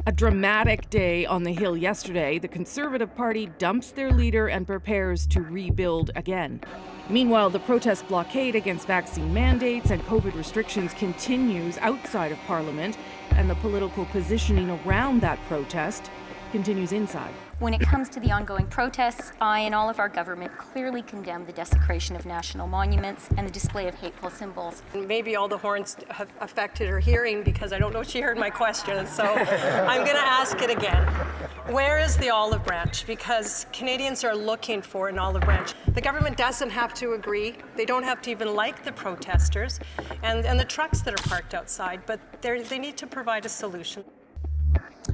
A dramatic day on the Hill yesterday. The Conservative Party dumps their leader and prepares to rebuild again. Meanwhile, the protest blockade against vaccine mandates and COVID restrictions continues outside of Parliament, and the political positioning around that protest continues inside. When it comes to the ongoing protests, I and all of our government clearly condemn the desecration of national monuments and the display of hateful symbols. Maybe all the horns have affected her hearing because I don't know if she heard my question, so I'm going to ask it again. Where is the olive branch? Because Canadians are looking for an olive branch. The government doesn't have to agree. They don't have to even like the protesters and the trucks that are parked outside, but they need to provide a solution.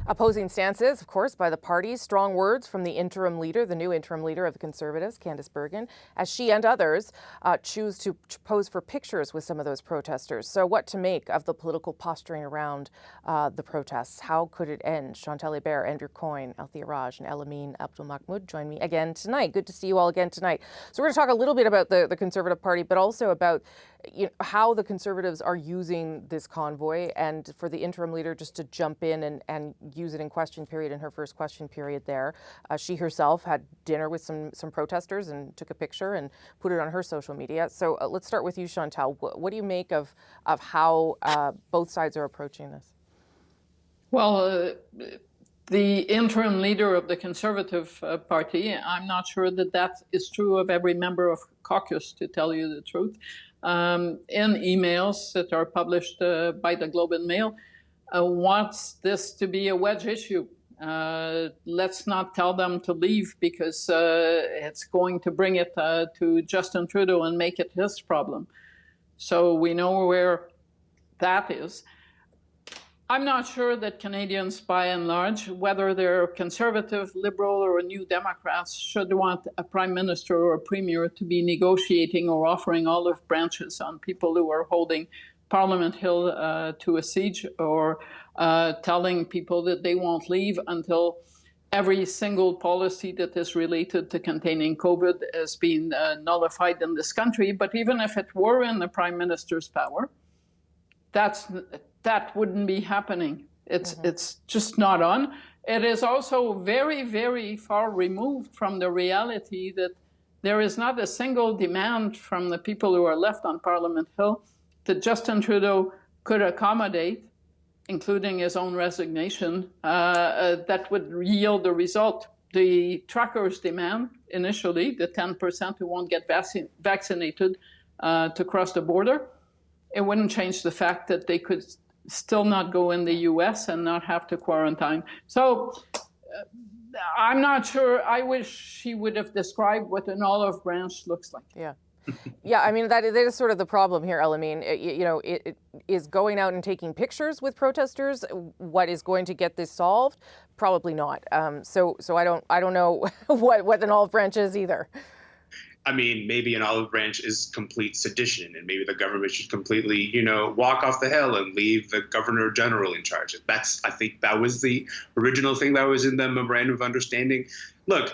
Opposing stances, of course, by the parties. Strong words from the interim leader, the new interim leader of the Conservatives, Candice Bergen, as she and others choose to pose for pictures with some of those protesters. So what to make of the political posturing around the protests? How could it end? Chantal Hebert, Andrew Coyne, Althia and Elamin, Abdelmahmoud join me again tonight. Good to see you all again tonight. So we're going to talk a little bit about the Conservative Party, but also about how the Conservatives are using this convoy, and for the interim leader just to jump in and use it in question period, in her first question period there. She herself had dinner with some protesters and took a picture and put it on her social media. So let's start with you, Chantal. What do you make of how both sides are approaching this? Well, the interim leader of the Conservative Party, I'm not sure that is true of every member of caucus, to tell you the truth. In emails that are published by the Globe and Mail, wants this to be a wedge issue. Let's not tell them to leave because it's going to bring it to Justin Trudeau and make it his problem. So we know where that is. I'm not sure that Canadians, by and large, whether they're Conservative, Liberal, or New Democrats, should want a Prime Minister or a Premier to be negotiating or offering olive branches on people who are holding Parliament Hill to a siege, or telling people that they won't leave until every single policy that is related to containing COVID has been nullified in this country. But even if it were in the Prime Minister's power, that wouldn't be happening. It's just not on. It is also very, very far removed from the reality that there is not a single demand from the people who are left on Parliament Hill that Justin Trudeau could accommodate, including his own resignation, that would yield the result. The truckers demand initially, the 10% who won't get vaccinated to cross the border, it wouldn't change the fact that they could still not go in the US and not have to quarantine. So I'm not sure. I wish she would have described what an olive branch looks like. Yeah. Yeah, I mean, that is sort of the problem here, Elamin. It is going out and taking pictures with protesters what is going to get this solved? Probably not. So I don't know what an olive branch is either. I mean, maybe an olive branch is complete sedition, and maybe the government should completely, walk off the hill and leave the Governor General in charge. I think that was the original thing that was in the memorandum of understanding. Look,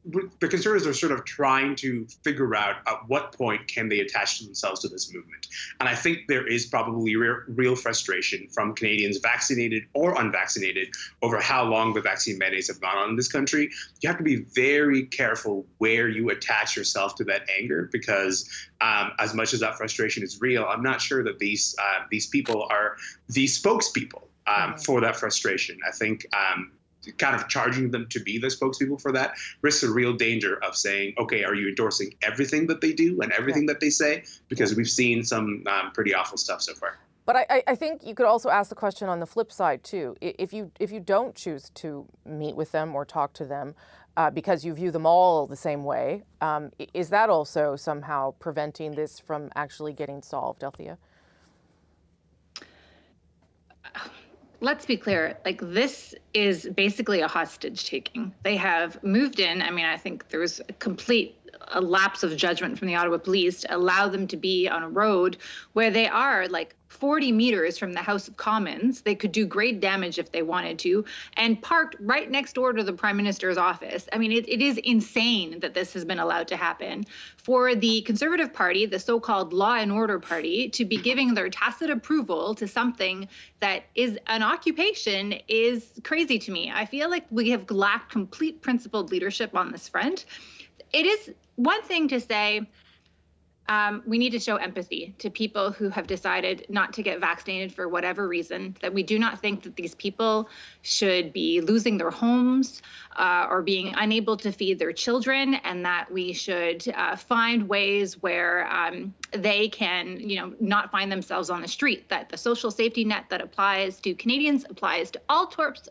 the Conservatives are sort of trying to figure out at what point can they attach themselves to this movement. And I think there is probably real frustration from Canadians, vaccinated or unvaccinated, over how long the vaccine mandates have gone on in this country. You have to be very careful where you attach yourself to that anger, because as much as that frustration is real, I'm not sure that these people are the spokespeople for that frustration. I think kind of charging them to be the spokespeople for that risks a real danger of saying, okay, are you endorsing everything that they do and everything that they say? Because we've seen some pretty awful stuff so far. But I think you could also ask the question on the flip side too. If you don't choose to meet with them or talk to them because you view them all the same way, is that also somehow preventing this from actually getting solved, Althia? Let's be clear, this is basically a hostage taking. They have moved in. I mean, I think there was a complete a lapse of judgment from the Ottawa police to allow them to be on a road where they are like 40 meters from the House of Commons. They could do great damage if they wanted to, and parked right next door to the Prime Minister's office. I mean, it is insane that this has been allowed to happen. For the Conservative Party, the so-called Law and Order Party, to be giving their tacit approval to something that is an occupation is crazy to me. I feel like we have lacked complete principled leadership on this front. It is one thing to say, we need to show empathy to people who have decided not to get vaccinated for whatever reason, that we do not think that these people should be losing their homes or being unable to feed their children, and that we should find ways where they can, not find themselves on the street, that the social safety net that applies to Canadians applies to all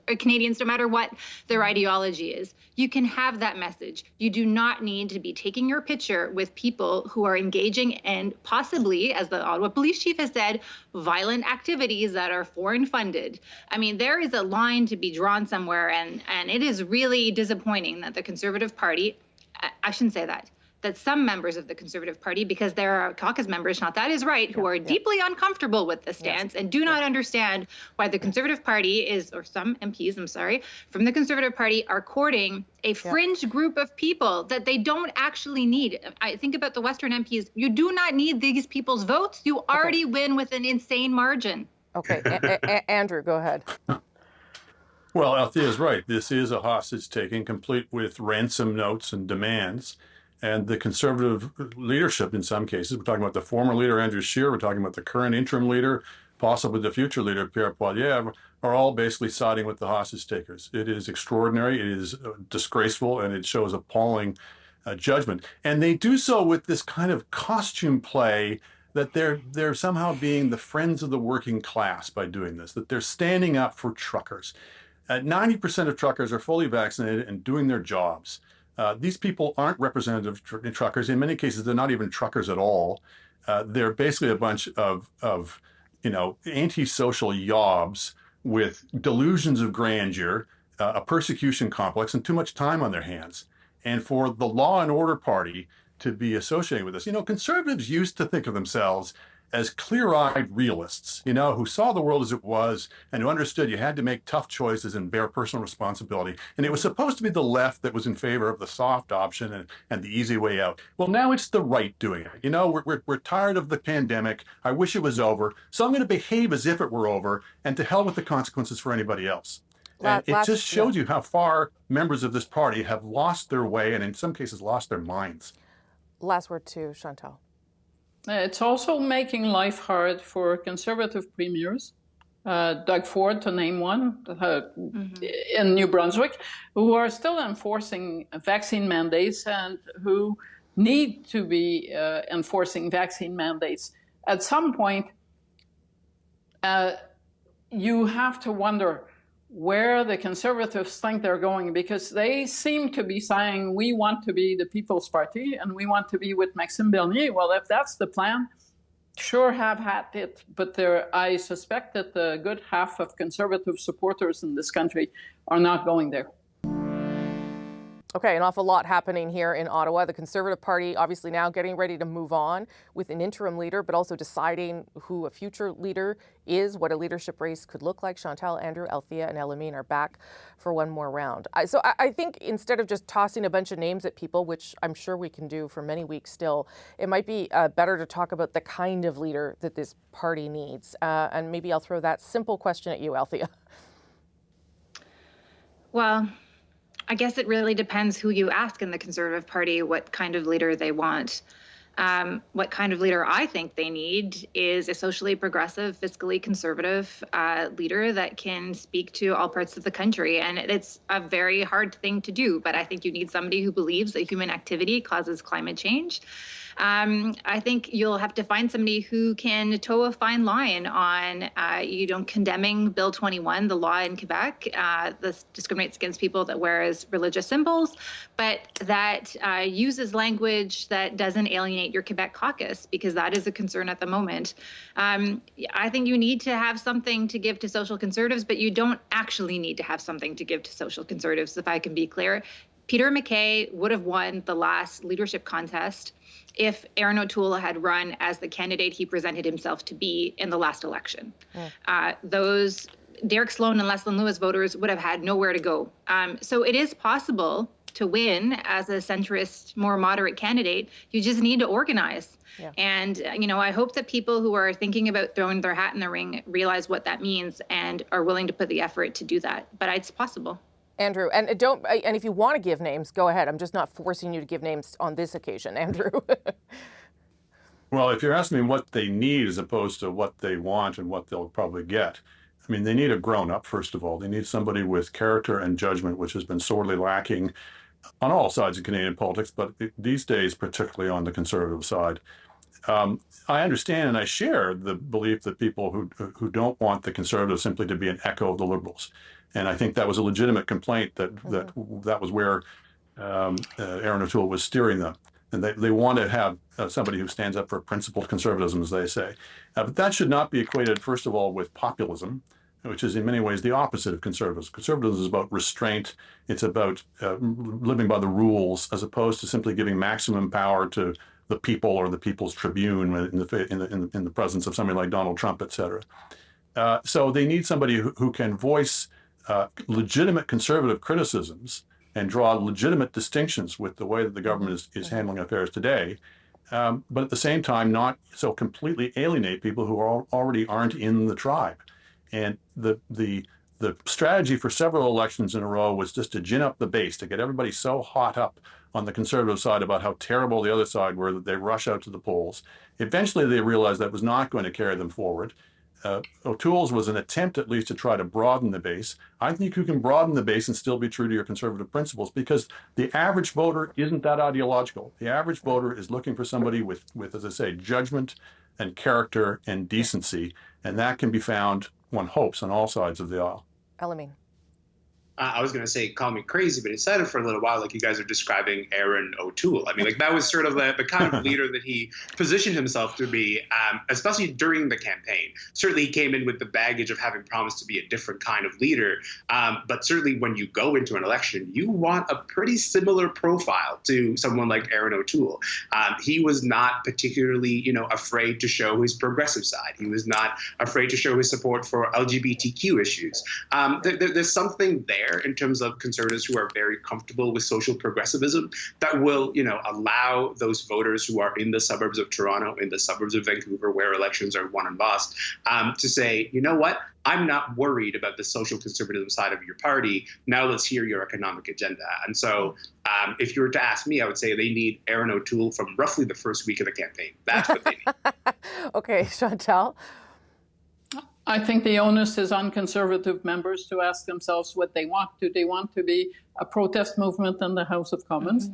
Canadians, no matter what their ideology is. You can have that message. You do not need to be taking your picture with people who are engaging in possibly, as the Ottawa police chief has said, violent activities that are foreign funded. I mean, there is a line to be drawn somewhere, and it is really disappointing that the Conservative Party, I shouldn't say that some members of the Conservative Party, because there are caucus members, that is right, who are deeply uncomfortable with the stance and do not understand why the Conservative Party or some MPs, from the Conservative Party are courting a fringe group of people that they don't actually need. I think about the Western MPs. You do not need these people's votes. You already win with an insane margin. Okay, Andrew, go ahead. Well, Althia is right. This is a hostage taking, complete with ransom notes and demands. And the Conservative leadership, in some cases, we're talking about the former leader, Andrew Scheer, we're talking about the current interim leader, possibly the future leader, Pierre Poilievre, are all basically siding with the hostage takers. It is extraordinary, it is disgraceful, and it shows appalling judgment. And they do so with this kind of costume play that they're somehow being the friends of the working class by doing this, that they're standing up for truckers. 90% of truckers are fully vaccinated and doing their jobs. These people aren't representative truckers. In many cases, they're not even truckers at all. They're basically a bunch of antisocial yobs with delusions of grandeur, a persecution complex, and too much time on their hands. And for the Law and Order Party to be associated with this, Conservatives used to think of themselves as clear-eyed realists, who saw the world as it was and who understood you had to make tough choices and bear personal responsibility. And it was supposed to be the left that was in favor of the soft option and the easy way out. Well, now it's the right doing it. We're tired of the pandemic. I wish it was over. So I'm going to behave as if it were over, and to hell with the consequences for anybody else. And it just shows you how far members of this party have lost their way and in some cases lost their minds. Last word to Chantal. It's also making life hard for Conservative premiers, Doug Ford to name one, in New Brunswick, who are still enforcing vaccine mandates and who need to be enforcing vaccine mandates. At some point, you have to wonder where the Conservatives think they're going, because they seem to be saying, we want to be the People's Party and we want to be with Maxime Bernier. Well, if that's the plan, sure, have had it. But I suspect that the good half of Conservative supporters in this country are not going there. Okay, an awful lot happening here in Ottawa. The Conservative Party obviously now getting ready to move on with an interim leader, but also deciding who a future leader is, what a leadership race could look like. Chantal, Andrew, Althia, and Elamin are back for one more round. So I think instead of just tossing a bunch of names at people, which I'm sure we can do for many weeks still, it might be better to talk about the kind of leader that this party needs. And maybe I'll throw that simple question at you, Althia. Well, I guess it really depends who you ask in the Conservative Party what kind of leader they want. What kind of leader I think they need is a socially progressive, fiscally conservative leader that can speak to all parts of the country. And it's a very hard thing to do, but I think you need somebody who believes that human activity causes climate change. I think you'll have to find somebody who can toe a fine line on, condemning Bill 21, the law in Quebec that discriminates against people that wears religious symbols, but that uses language that doesn't alienate your Quebec caucus, because that is a concern at the moment. I think you need to have something to give to social conservatives, but you don't actually need to have something to give to social conservatives, if I can be clear. Peter MacKay would have won the last leadership contest if Aaron O'Toole had run as the candidate he presented himself to be in the last election. Those Derek Sloan and Leslyn Lewis voters would have had nowhere to go. So it is possible to win as a centrist, more moderate candidate. You just need to organize. And, you know, I hope that people who are thinking about throwing their hat in the ring realize what that means and are willing to put the effort to do that. But it's possible. Andrew, and if you want to give names, go ahead. I'm just not forcing you to give names on this occasion, Andrew. Well, if you're asking me what they need as opposed to what they want and what they'll probably get, I mean, they need a grown-up, first of all. They need somebody with character and judgment, which has been sorely lacking on all sides of Canadian politics, but these days, particularly on the Conservative side. I understand and I share the belief that people who don't want the Conservatives simply to be an echo of the Liberals. And I think that was a legitimate complaint that was where Aaron O'Toole was steering them. And they want to have somebody who stands up for principled conservatism, as they say. But that should not be equated, first of all, with populism, which is in many ways the opposite of conservatism. Conservatism is about restraint. It's about living by the rules, as opposed to simply giving maximum power to the people or the People's Tribune in the presence of somebody like Donald Trump, et cetera. So they need somebody who can voice legitimate conservative criticisms and draw legitimate distinctions with the way that the government is handling affairs today, but at the same time not so completely alienate people who already aren't in the tribe. And the strategy for several elections in a row was just to gin up the base, to get everybody so hot up on the Conservative side about how terrible the other side were that they rush out to the polls. Eventually they realized that was not going to carry them forward. O'Toole's was an attempt at least to try to broaden the base. I think you can broaden the base and still be true to your conservative principles, because the average voter isn't that ideological. The average voter is looking for somebody with, as I say, judgment and character and decency, and that can be found, one hopes, on all sides of the aisle. Elamin. I was going to say, call me crazy, but it sounded for a little while like you guys are describing Aaron O'Toole. I mean, like that was sort of the kind of leader that he positioned himself to be, especially during the campaign. Certainly he came in with the baggage of having promised to be a different kind of leader. But certainly when you go into an election, you want a pretty similar profile to someone like Aaron O'Toole. He was not particularly, afraid to show his progressive side. He was not afraid to show his support for LGBTQ issues. There's something there in terms of conservatives who are very comfortable with social progressivism that will, allow those voters who are in the suburbs of Toronto, in the suburbs of Vancouver, where elections are won and lost, to say, you know what, I'm not worried about the social conservatism side of your party. Now let's hear your economic agenda. And so if you were to ask me, I would say they need Aaron O'Toole from roughly the first week of the campaign. That's what they need. Okay, Chantal. I think the onus is on Conservative members to ask themselves what they want. Do they want to be a protest movement in the House of Commons,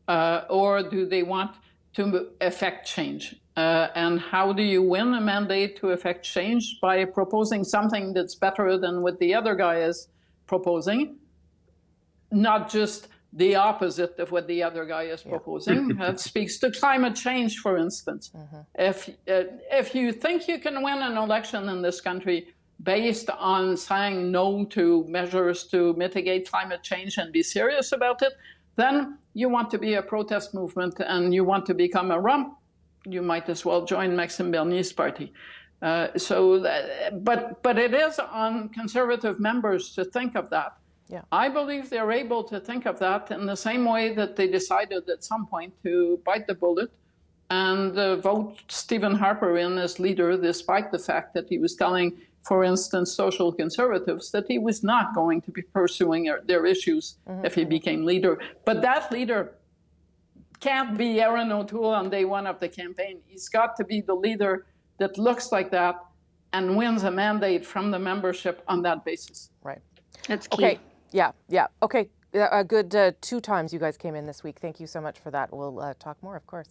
or do they want to effect change? And how do you win a mandate to effect change? By proposing something that's better than what the other guy is proposing, not just the opposite of what the other guy is proposing. That speaks to climate change, for instance. If you think you can win an election in this country based on saying no to measures to mitigate climate change and be serious about it, then you want to be a protest movement and you want to become a rump, you might as well join Maxime Bernier's party. But it is on Conservative members to think of that. Yeah. I believe they're able to think of that in the same way that they decided at some point to bite the bullet and vote Stephen Harper in as leader, despite the fact that he was telling, for instance, social conservatives that he was not going to be pursuing their issues if he became leader. But that leader can't be Aaron O'Toole on day one of the campaign. He's got to be the leader that looks like that and wins a mandate from the membership on that basis. Right. That's key. Okay. Yeah. Okay. A good 2 times you guys came in this week. Thank you so much for that. We'll talk more, of course.